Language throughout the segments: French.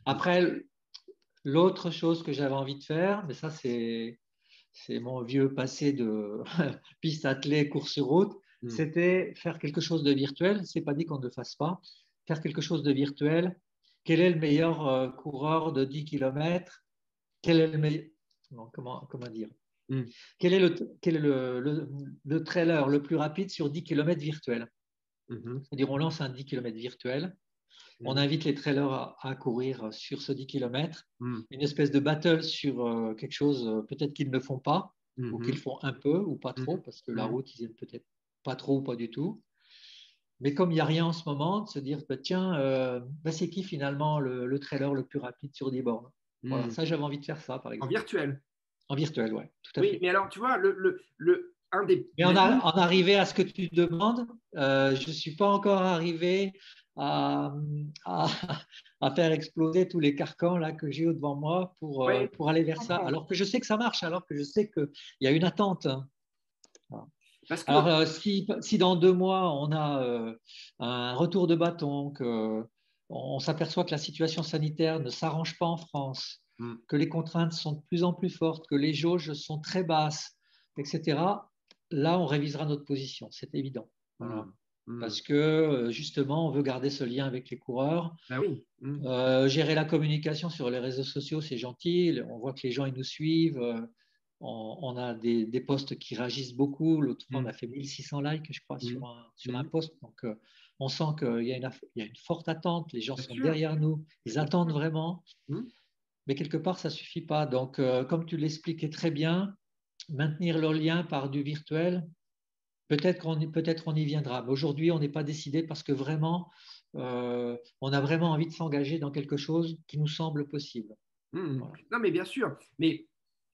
Après, l'autre chose que j'avais envie de faire, mais ça, c'est mon vieux passé de piste attelée, course sur route, c'était faire quelque chose de virtuel. C'est pas dit qu'on ne le fasse pas. Faire quelque chose de virtuel. Quel est le meilleur coureur de 10 km? Quel est le meilleur... Non, comment dire? Quel est, le trailer le plus rapide sur 10 km virtuel? C'est-à-dire, on lance un 10 km virtuel. On invite les trailers à courir sur ce 10 km. Une espèce de battle sur quelque chose peut-être qu'ils ne font pas, ou qu'ils font un peu, ou pas trop, parce que la route, ils n'aiment peut-être pas trop ou pas du tout. Mais comme il n'y a rien en ce moment, de se dire, bah, tiens, c'est qui finalement le trailer le plus rapide sur 10 bornes? Voilà, ça, j'avais envie de faire ça, par En exemple. virtuel. En virtuel, oui, tout à Oui, fait. mais alors, tu vois, un des. Mais en arrivé à ce que tu demandes, je ne suis pas encore arrivé à, à, à faire exploser tous les carcans là, que j'ai devant moi Ouais, pour aller je vers ça, comprends. alors que je sais que ça marche, alors que je sais qu'il y a une attente. Parce Alors, que. si dans 2 mois, on a un retour de bâton, qu'on s'aperçoit que la situation sanitaire ne s'arrange pas en France, que les contraintes sont de plus en plus fortes, que les jauges sont très basses, etc., là, on révisera notre position, c'est évident. Voilà. Parce que justement, on veut garder ce lien avec les coureurs. Ben oui. Gérer la communication sur les réseaux sociaux, c'est gentil. On voit que les gens ils nous suivent. On a des posts qui réagissent beaucoup. L'autre fois, on a fait 1600 likes, je crois, sur un post. Donc, on sent qu'il y a une forte attente. Les gens Bien sont sûr. derrière nous. Ils attendent vraiment. Mmh. Mais quelque part, ça ne suffit pas. Donc, comme tu l'expliquais très bien, maintenir le lien par du virtuel, peut-être on y viendra. Mais aujourd'hui, on n'est pas décidé parce que vraiment, on a vraiment envie de s'engager dans quelque chose qui nous semble possible. Voilà. Non, mais bien sûr. Mais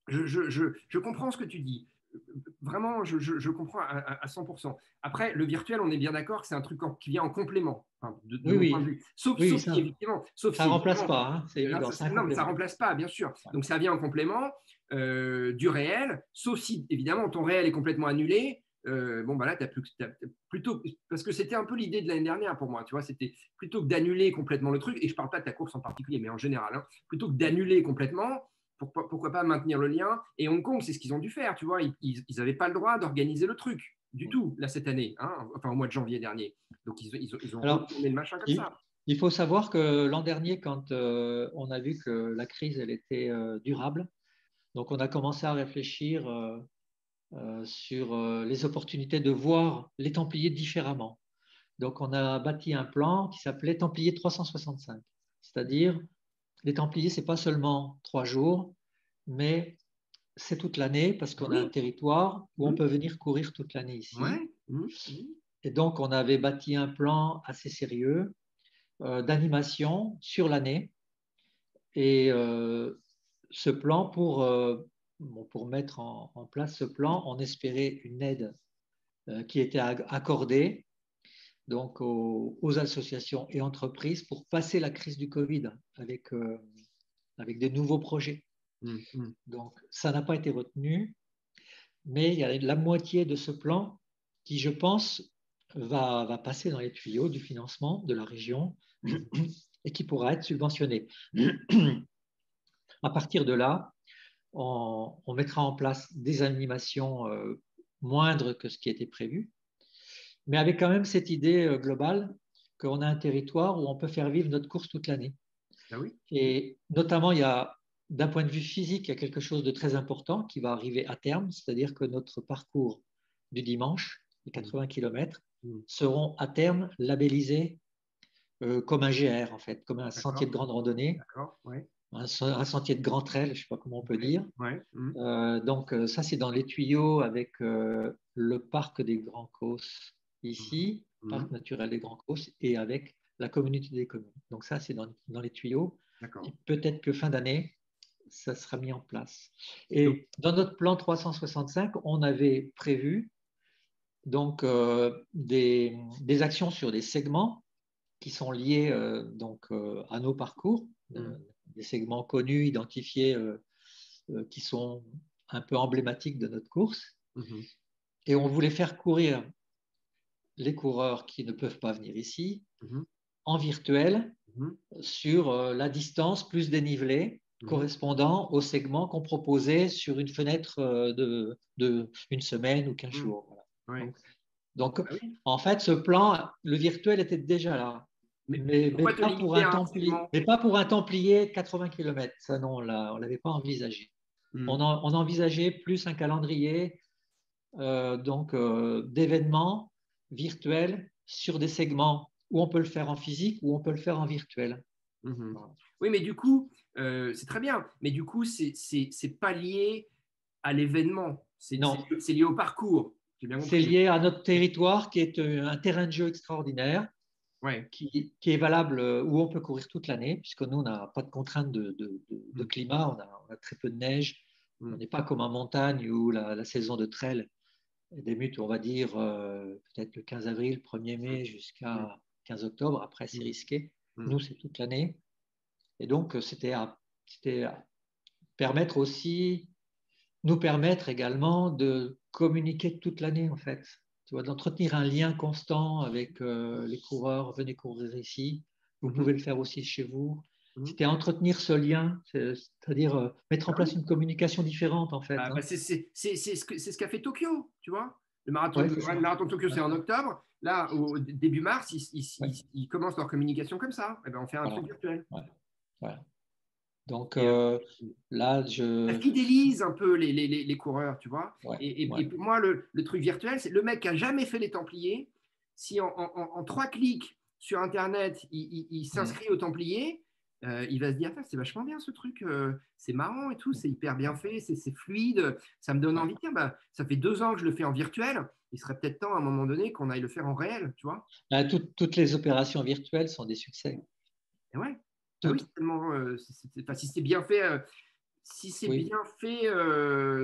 je comprends ce que tu dis. Vraiment, je comprends à 100%. Après, le virtuel, on est bien d'accord que c'est un truc qui vient en complément, enfin, de Oui, mon point de oui, vue. Sauf, oui, sauf si, évidemment, sauf ça si, remplace évidemment, pas, hein, c'est évident, c'est un non, mais ça complément. remplace pas, bien sûr. Ouais. Donc, ça vient en complément du réel, sauf si, évidemment, ton réel est complètement annulé. Bon, bah là, t'as plutôt. Parce que c'était un peu l'idée de l'année dernière pour moi, tu vois, c'était plutôt que d'annuler complètement le truc, et je parle pas de ta course en particulier, mais en général, hein, plutôt que d'annuler complètement, pourquoi pas maintenir le lien? Et Hong Kong, c'est ce qu'ils ont dû faire, tu vois, ils n'avaient pas le droit d'organiser le truc du tout, là, cette année, hein, enfin, au mois de janvier dernier. Donc, ils ont Alors, retourné le machin comme il, ça. il faut savoir que l'an dernier, quand on a vu que la crise, elle était durable, donc on a commencé à réfléchir sur les opportunités de voir les Templiers différemment. Donc, on a bâti un plan qui s'appelait Templiers 365. C'est-à-dire, les Templiers, ce n'est pas seulement 3 jours, mais c'est toute l'année parce qu'on a un Oui. territoire où on peut venir courir toute l'année ici. Ouais. Et donc, on avait bâti un plan assez sérieux d'animation sur l'année. Et ce plan, pour mettre en place ce plan, on espérait une aide qui était accordée donc aux associations et entreprises pour passer la crise du Covid avec des nouveaux projets. Donc, ça n'a pas été retenu, mais il y a la moitié de ce plan qui, je pense, va passer dans les tuyaux du financement de la région et qui pourra être subventionné. À partir de là, on mettra en place des animations moindres que ce qui était prévu, mais avec quand même cette idée globale qu'on a un territoire où on peut faire vivre notre course toute l'année. Ah oui. Et notamment, d'un point de vue physique, il y a quelque chose de très important qui va arriver à terme, c'est-à-dire que notre parcours du dimanche, les 80 km, seront à terme labellisés comme un GR, en fait, comme un sentier de grande randonnée, D'accord, ouais. un sentier de grand trail, je ne sais pas comment on peut dire. Ouais. Donc, ça, c'est dans les tuyaux avec le parc des Grands Causses ici, parc naturel des Grands Causses, et avec la communauté des communes. Donc, ça, c'est dans les tuyaux. Et peut-être que fin d'année, ça sera mis en place. Et dans notre plan 365, on avait prévu donc des actions sur des segments qui sont liés à nos parcours, des segments connus, identifiés, qui sont un peu emblématiques de notre course. Et on voulait faire courir les coureurs qui ne peuvent pas venir ici en virtuel sur la distance plus dénivelée correspondant au segment qu'on proposait sur une fenêtre de une semaine ou 15 jours. Voilà. Ouais. Donc, Ah oui. en fait, ce plan, le virtuel était déjà là. Mais Pourquoi te pas pour limiter un à un Templier, segment? mais pas pour un Templier 80 km. Ça, non, on ne l'avait pas envisagé. On envisageait plus un calendrier d'événements virtuels sur des segments où on peut le faire en physique ou on peut le faire en virtuel. Voilà. Oui, mais du coup, c'est très bien. Mais du coup, c'est pas lié à l'événement. C'est Non, lié au parcours. J'ai bien c'est compris. lié à notre territoire qui est un terrain de jeu extraordinaire Ouais. qui est valable où on peut courir toute l'année, puisque nous, on n'a pas de contraintes de climat, on a très peu de neige. On n'est pas comme en montagne où la saison de trail débute, on va dire, peut-être le 15 avril, 1er mai jusqu'à 15 octobre. Après, c'est risqué. Nous, c'est toute l'année. Et donc, c'était à permettre aussi, nous permettre également de communiquer toute l'année, en fait. Tu vois, d'entretenir un lien constant avec les coureurs. Venez courir ici. Vous pouvez le faire aussi chez vous. C'était entretenir ce lien, c'est-à-dire mettre en place une communication différente, en fait. Bah, c'est ce qu'a fait Tokyo, tu vois. Le marathon, Ouais, le c'est ça. marathon de Tokyo, Ouais, c'est en octobre. Là, au début mars, ouais, ils commencent leur communication comme ça. Et ben, on fait un voilà. truc virtuel. Ouais, voilà. Donc Et, là, ça fidélise un peu les coureurs, tu vois. ouais, Et ouais. pour moi, le truc virtuel, c'est le mec qui a jamais fait les Templiers. Si en 3 clics sur Internet, il s'inscrit aux Templiers, il va se dire, c'est vachement bien ce truc, c'est marrant et tout, c'est hyper bien fait, c'est fluide, ça me donne Ouais. envie. Tiens, bah, ça fait 2 ans que je le fais en virtuel, il serait peut-être temps à un moment donné qu'on aille le faire en réel, tu vois. Là, toutes les opérations virtuelles sont des succès. Et ouais, bah oui, Toutes, c'est tellement, enfin, si c'est bien fait. Si c'est oui. bien fait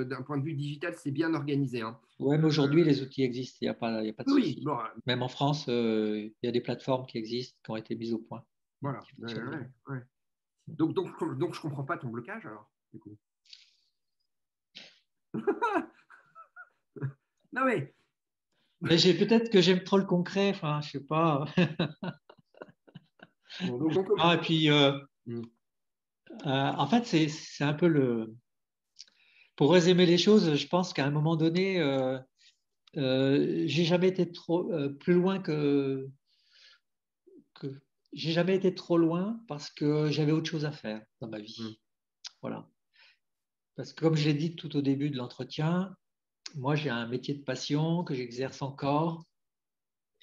d'un point de vue digital, c'est bien organisé, hein. Ouais, mais aujourd'hui, les outils existent, il y a pas de Oui, souci. bon, Même en France, il y a des plateformes qui existent, qui ont été mises au point, voilà. qui fonctionnent bien. Ouais. Donc, je comprends pas ton blocage alors, du coup. Non mais, Mais peut-être que j'aime trop le concret, enfin, je sais pas. bon, Ah, et puis, hmm. en fait, c'est un peu le. Pour résumer les choses, je pense qu'à un moment donné, j'ai jamais été trop plus loin que j'ai jamais été trop loin parce que j'avais autre chose à faire dans ma Hmm. vie. Voilà. Parce que comme je l'ai dit tout au début de l'entretien, moi j'ai un métier de passion que j'exerce encore,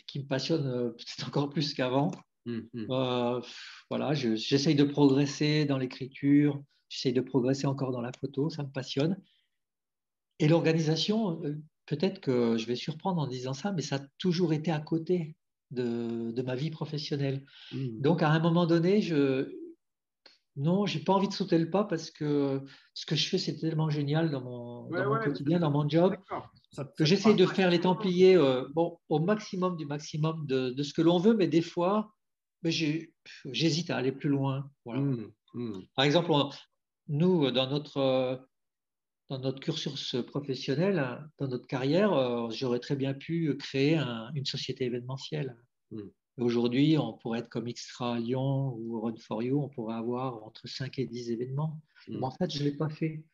qui me passionne peut-être encore plus qu'avant. Hmm. Hmm. Euh, voilà, j'essaye de progresser dans l'écriture, j'essaye de progresser encore dans la photo, ça me passionne. Et l'organisation, peut-être que je vais surprendre en disant ça, mais ça a toujours été à côté de ma vie professionnelle. Hmm. Donc, à un moment donné, non, j'ai pas envie de sauter le pas parce que ce que je fais, c'est tellement génial Ouais, dans mon ouais, quotidien, dans mon job, d'accord. que Ça te j'essaye parle de pas faire les suffisamment. Templiers bon, au maximum du maximum de ce que l'on veut, mais des fois, mais j'hésite à aller plus loin. Voilà. Hmm. Hmm. Par exemple, nous, dans notre cursus professionnel, dans notre carrière, j'aurais très bien pu créer une société événementielle. Hmm. Aujourd'hui, on pourrait être comme Extra à Lyon ou Run for You, on pourrait avoir entre 5 et 10 événements. Mais Hmm. en fait, je ne l'ai pas fait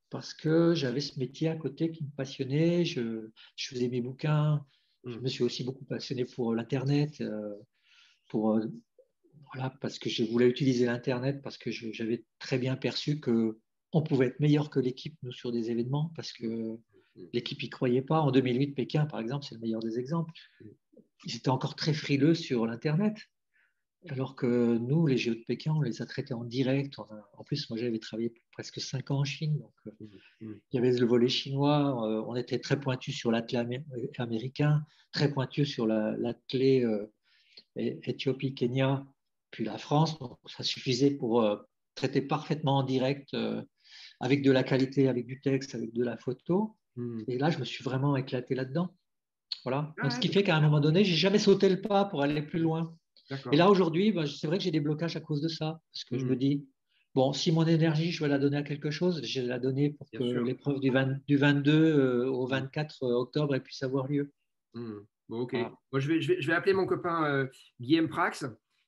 parce que j'avais ce métier à côté qui me passionnait. Je faisais mes bouquins. Je Hmm. me suis aussi beaucoup passionné pour l'Internet, pour, voilà, parce que je voulais utiliser l'Internet, parce que j'avais très bien perçu que on pouvait être meilleur que l'équipe, nous, sur des événements, parce que l'équipe n'y croyait pas. En 2008, Pékin, par exemple, c'est le meilleur des exemples. Ils étaient encore très frileux sur l'Internet. Alors que nous, les JO de Pékin, on les a traités en direct. En plus, moi, j'avais travaillé presque 5 ans en Chine. Donc, Hmm. Hmm. il y avait le volet chinois. On était très pointu sur l'athlé américain, très pointu sur l'athlé Éthiopie, Kenya, puis la France. Donc, ça suffisait pour traiter parfaitement en direct, avec de la qualité, avec du texte, avec de la photo. Hmm. Et là, je me suis vraiment éclaté là-dedans. Voilà. Donc, ce Ouais, qui fait qu'à un moment donné, j'ai jamais sauté le pas pour aller plus loin. Et d'accord. là, aujourd'hui, ben, c'est vrai que j'ai des blocages à cause de ça, parce que je Hmm. me dis, bon, si mon énergie, je vais la donner à quelque chose, je vais la donner pour Bien que sûr. l'épreuve du 22 au Hmm. 24 octobre elle puisse avoir lieu. Hmm. Bon, ok. Voilà. Moi, je vais appeler mon copain Guillaume Prax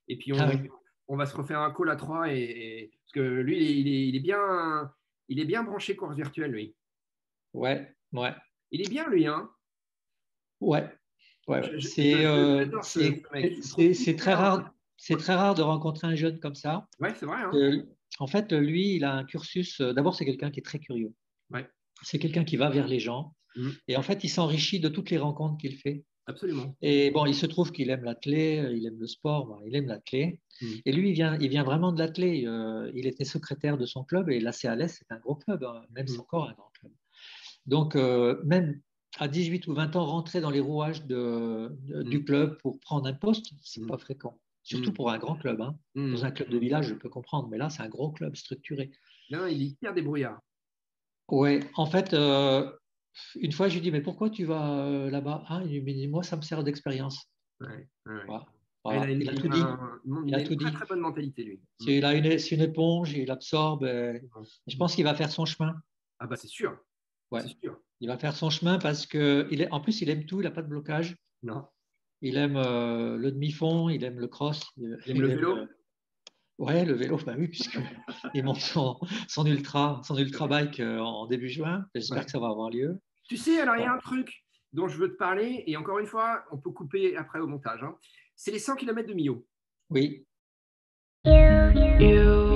et puis Ah oui. on va se refaire un call à 3 parce que lui, il est bien branché course virtuelle, lui. Ouais, ouais, Il est bien, lui, hein. ouais, ouais, ouais. J'adore ce mec. Je le trouve C'est très hyper. rare, c'est très rare de rencontrer un jeune comme ça. Ouais, c'est vrai, hein. En fait, lui, il a un cursus. D'abord, c'est quelqu'un qui est très curieux. Ouais. C'est quelqu'un qui va vers les gens. Mhm. Et en fait, il s'enrichit de toutes les rencontres qu'il fait. Absolument. Et bon, il se trouve qu'il aime l'athlé, il aime le sport, bon, il aime l'athlé. Mhm. Et lui, il vient vraiment de l'athlé. Il était secrétaire de son club et la CALS, c'est un gros club, hein, même c'est Mhm. encore un grand club. Donc, même à 18 ou 20 ans, rentrer dans les rouages du Mhm. club pour prendre un poste, c'est Mhm. pas fréquent. Surtout Mhm. pour un grand club, hein. Dans Mhm. un club de village, je peux comprendre, mais là, c'est un gros club structuré. Non, il est hyper débrouillard. Ouais, en fait, une fois, je lui dis, mais pourquoi tu vas là-bas? Ah, il me dit, moi, ça me sert d'expérience. Ouais, ouais, ouais. Voilà. Voilà. Il a tout dit. Il Il a a une tout très dit. très bonne mentalité, lui. C'est une éponge, il absorbe. Je pense qu'il va faire son chemin. Ah bah c'est sûr, Ouais. c'est sûr. Il va faire son chemin parce que en plus, il aime tout, il n'a pas de blocage. Non. Il aime le demi-fond, il aime le cross, Il aime le vélo. ouais, le vélo, bah oui, puisqu'il monte son ultra bike en début juin. J'espère Ouais. que ça va avoir lieu. Tu sais, alors il y a Bon, un truc dont je veux te parler, et encore une fois, on peut couper après au montage, hein. C'est les 100 km de Millau. oui. You